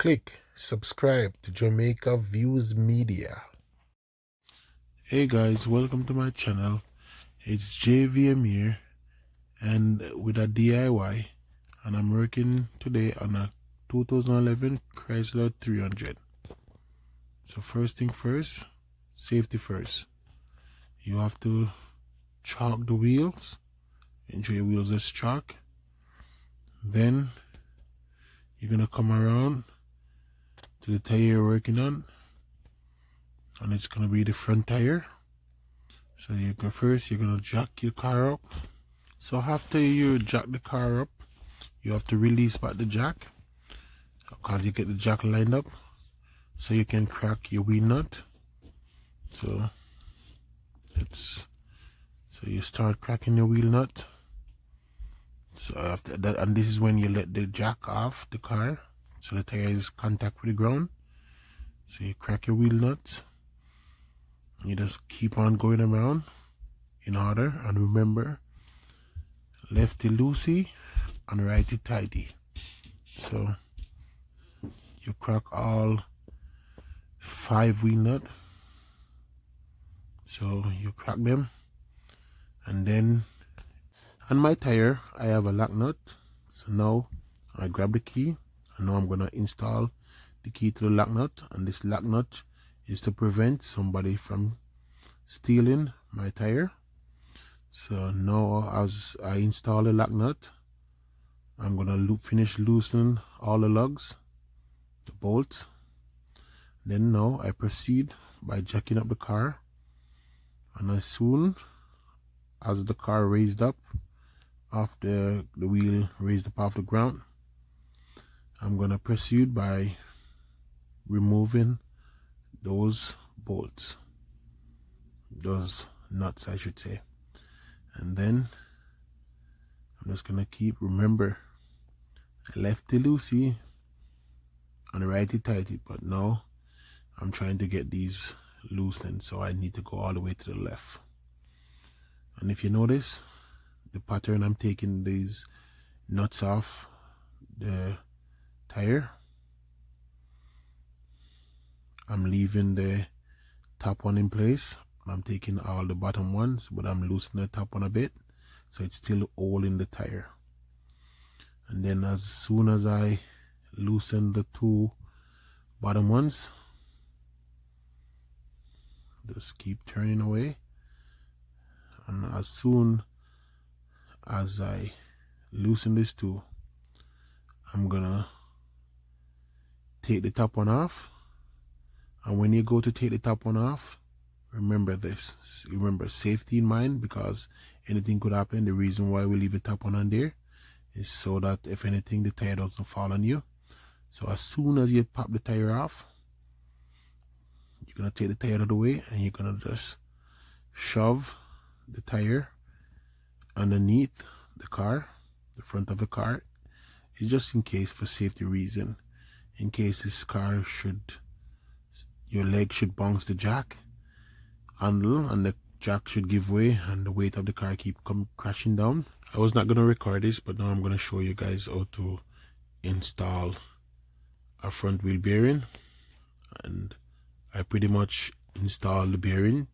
Click subscribe to Jamaica Views Media. Hey guys, welcome to my channel. It's JVM here and with a DIY, and I'm working today on a 2011 Chrysler 300. So first thing first, safety first. You have to chalk the wheels, ensure your wheels are chalk. Then you're gonna come around to the tire you're working on, and it's gonna be the front tire. So you go first, you're gonna jack your car up. So after you jack the car up, you have to release back the jack, because you get the jack lined up so you can crack your wheel nut. So you start cracking your wheel nut. So after that, and this is when you let the jack off the car, so the tire is contact with the ground. So you crack your wheel nuts. You just keep on going around in order, and remember, lefty loosey and righty tighty. So you crack all 5 wheel nuts. So you crack them, and then on my tire I have a lock nut. So now I grab the key, and now I'm gonna install the key to the lock nut, and this lock nut is to prevent somebody from stealing my tire. So now as I install the lock nut, I'm gonna finish loosening all the lugs, the bolts. Then now I proceed by jacking up the car, and as soon as the car raised up off the wheel raised up off the ground, I'm gonna proceed by removing those bolts, those nuts I should say. And then I'm just gonna remember, lefty loosey and righty tighty, but now I'm trying to get these loosened, so I need to go all the way to the left. And if you notice the pattern, I'm taking these nuts off the tire. I'm leaving the top one in place. I'm taking all the bottom ones, but I'm loosening the top one a bit, so it's still holding the tire. And then as soon as I loosen the 2 bottom ones, just keep turning away, and as soon as I loosen this 2, I'm gonna take the top one off. And when you go to take the top one off, remember this, remember safety in mind, because anything could happen. The reason why we leave the top one on there is so that if anything, the tire doesn't fall on you. So as soon as you pop the tire off, you're gonna take the tire out of the way, and you're gonna just shove the tire underneath the car, the front of the car. It's just in case, for safety reason, in case this car your leg should bounce the jack handle and the jack should give way and the weight of the car keep crashing down. I was not going to record this, but now I'm going to show you guys how to install a front wheel bearing. And I pretty much installed the bearing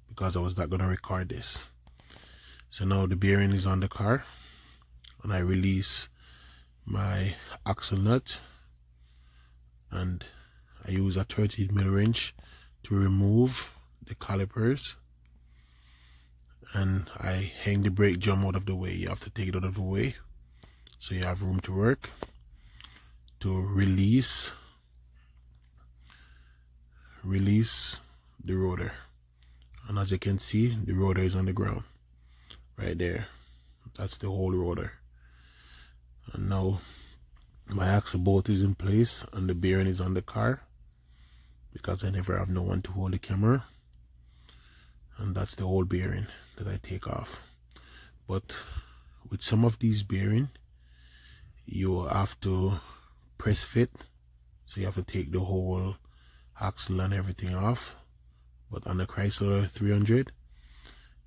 because I was not going to record this. So now the bearing is on the car, and I release my axle nut, and I use a 13mm wrench to remove the calipers, and I hang the brake drum out of the way. You have to take it out of the way so you have room to work, to release the rotor. And as you can see, the rotor is on the ground right there. That's the whole rotor. And now my axle bolt is in place, and the bearing is on the car, because I never have no one to hold the camera. And that's the whole bearing that I take off. But with some of these bearing, you have to press fit, so you have to take the whole axle and everything off. But on the Chrysler 300,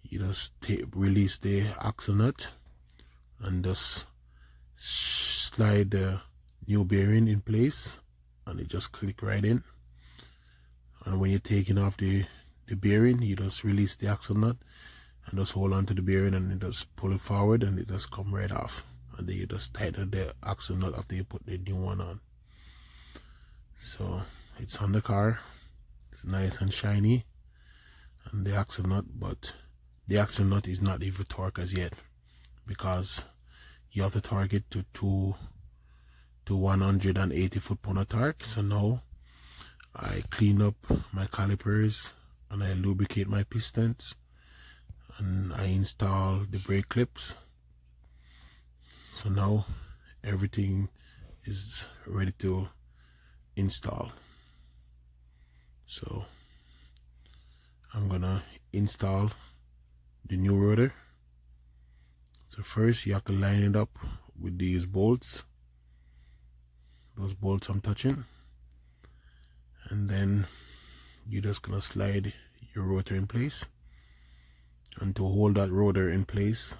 you just release the axle nut and just slide the new bearing in place, and it just click right in. And when you're taking off the bearing, you just release the axle nut and just hold on to the bearing, and you just pull it forward and it just come right off. And then you just tighten the axle nut after you put the new one on. So it's on the car, it's nice and shiny, and the axle nut, but the axle nut is not even torqued as yet, because you have to torque it to 180 foot-pound of torque. So now I clean up my calipers and I lubricate my pistons, and I install the brake clips. So now everything is ready to install. So I'm gonna install the new rotor. So first you have to line it up with these bolts, those bolts I'm touching, and then you're just gonna slide your rotor in place. And to hold that rotor in place,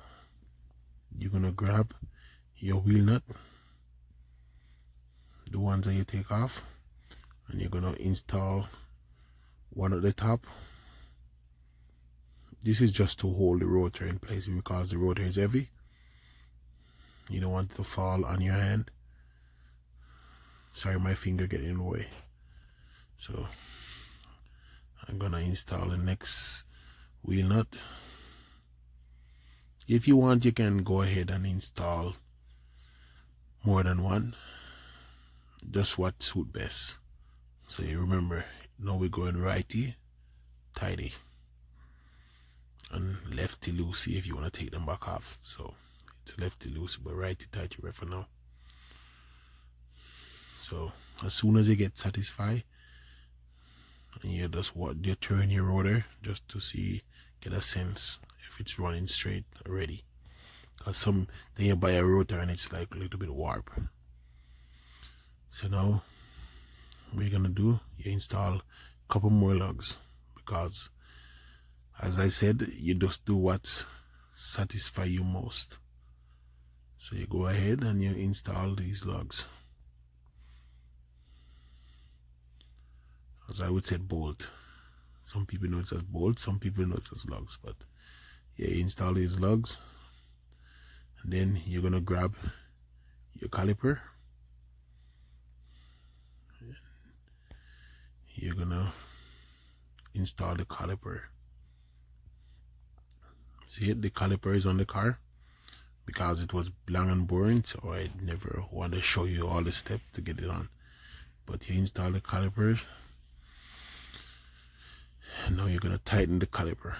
you're gonna grab your wheel nut, the ones that you take off, and you're gonna install one at the top. This is just to hold the rotor in place, because the rotor is heavy. You don't want it to fall on your hand. Sorry, my finger getting in the way. So I'm gonna install the next wheel nut. If you want, you can go ahead and install more than one, just what suit best. So you remember, now we're going righty tighty and lefty loosey if you want to take them back off. So it's lefty loosey, but righty tighty right for now. So as soon as you get satisfied, and you just you turn your rotor just to see, get a sense if it's running straight already. Because then you buy a rotor and it's like a little bit warp. So now what you're gonna do, you install a couple more lugs, because as I said, you just do what satisfies you most. So you go ahead and you install these lugs. As I would say, bolt. Some people know it as bolt, some people know it as lugs, but yeah, you install these lugs, and then you're gonna grab your caliper. You're gonna install the caliper. See it, the caliper is on the car because it was long and boring, so I never want to show you all the steps to get it on. But you install the calipers, and now you're gonna tighten the caliper.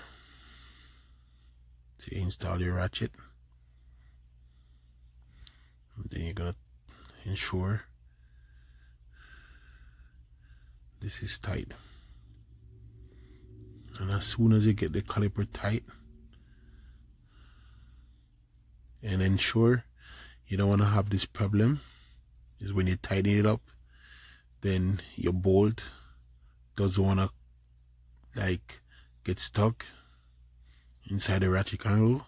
So you install your ratchet, and then you're gonna ensure this is tight. And as soon as you get the caliper tight, and ensure you don't want to have this problem, is when you tighten it up, then your bolt doesn't want to like get stuck inside the ratchet angle.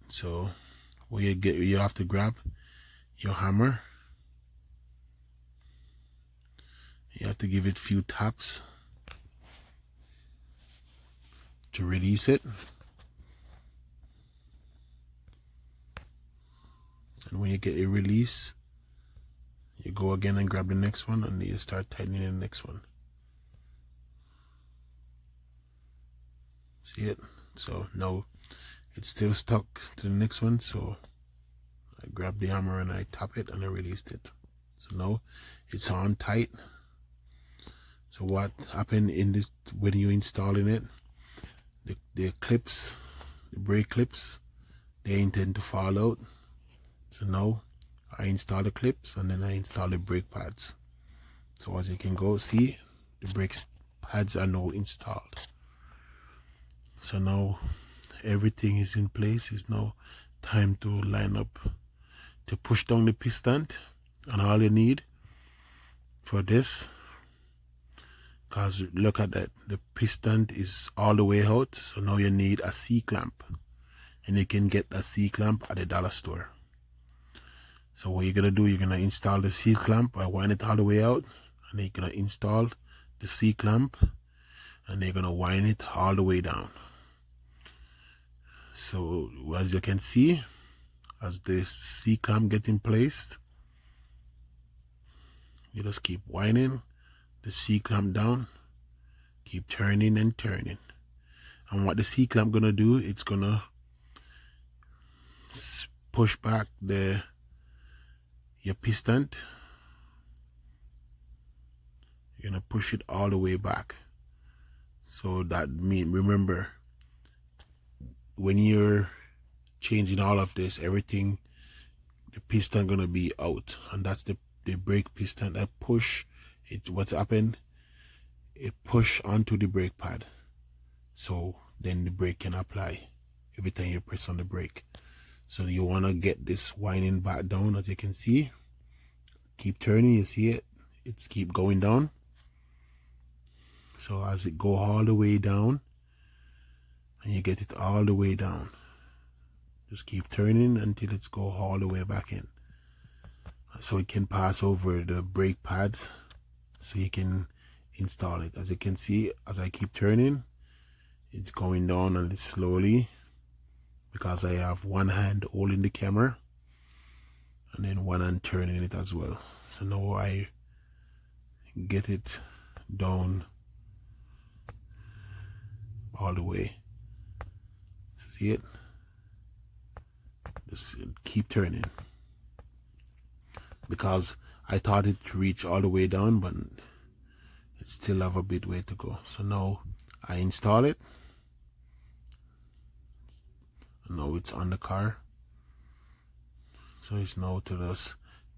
So what you have to grab your hammer. You have to give it a few taps to release it. And when you get a release, you go again and grab the next one, and you start tightening the next one. See it? So now it's still stuck to the next one, so I grab the hammer and I tap it and I released it. So now it's on tight. So what happened in this, when you installing it, the clips, the brake clips, they intend to fall out. So now I install the clips and then I install the brake pads. So as you can go see, the brake pads are now installed. So now everything is in place. It's now time to line up to push down the piston. And all you need for this, because look at that, the piston is all the way out. So now you need a C-clamp, and you can get a C-clamp at the dollar store. So what you're gonna do, you're gonna install the C clamp. I wind it all the way out, and then you're gonna install the C clamp, and they're gonna wind it all the way down. So as you can see, as the C clamp getting placed, you just keep winding the C clamp down, keep turning and turning. And what the C clamp gonna do, it's gonna push back your piston. You're gonna push it all the way back. So that means, remember, when you're changing all of this, everything, the piston gonna be out, and that's the brake piston that push it. What's happened, it push onto the brake pad, so then the brake can apply every time you press on the brake. So you want to get this winding back down. As you can see, keep turning, you see it, it's keep going down. So as it go all the way down, and you get it all the way down, just keep turning until it's go all the way back in, so it can pass over the brake pads, so you can install it. As you can see, as I keep turning, it's going down, and it's slowly, because I have one hand holding the camera and then one hand turning it as well. So now I get it down all the way. See it? Just keep turning, because I thought it reached all the way down, but it still have a bit way to go. So now I install it. Now it's on the car, so it's now to just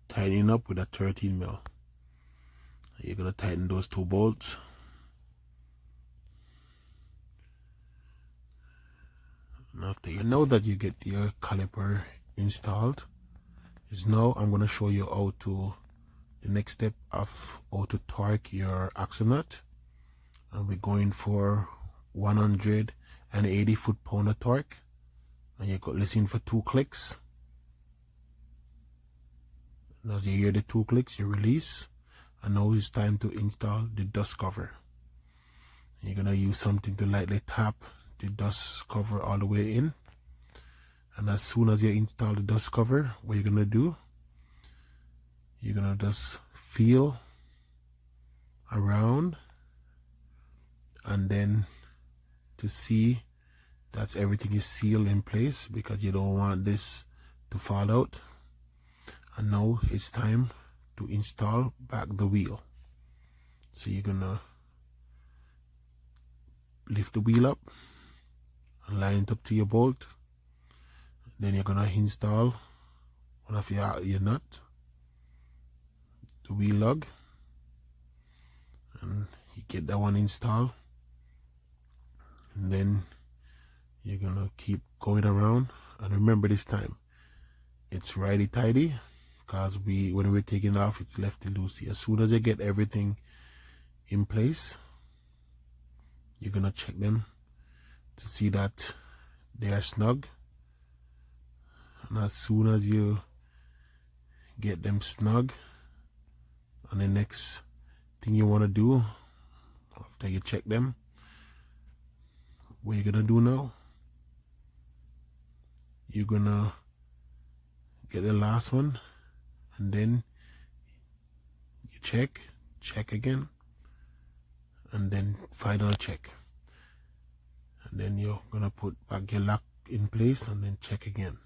tighten up with a 13 mil. You're gonna tighten those two bolts. And after you know that you get your caliper installed, is now I'm gonna show you how to, the next step of how to torque your axle nut. And we're going for 180 foot-pound of torque. And you could listen for 2 clicks. And as you hear the 2 clicks, you release. And now it's time to install the dust cover. You're gonna use something to lightly tap the dust cover all the way in. And as soon as you install the dust cover, what you're gonna do, you're gonna just feel around, and then to see that everything is sealed in place, because you don't want this to fall out. And now it's time to install back the wheel. So you're gonna lift the wheel up and line it up to your bolt. Then you're gonna install one of your nut, the wheel lug, and you get that one installed. And then you're gonna keep going around, and remember this time it's righty tighty, because when we're taking it off, it's lefty loosey. As soon as you get everything in place, you're gonna check them to see that they are snug. And as soon as you get them snug, and the next thing you want to do after you check them, what you're gonna do now, you're gonna get the last one, and then you check again, and then final check, and then you're gonna put back your lock in place, and then check again.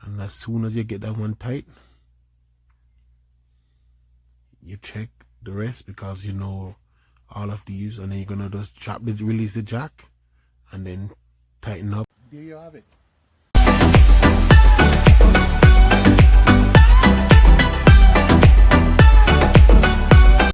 And as soon as you get that one tight, you check the rest, because you know all of these, and then you're gonna just release the jack, and then tighten up. There you have it.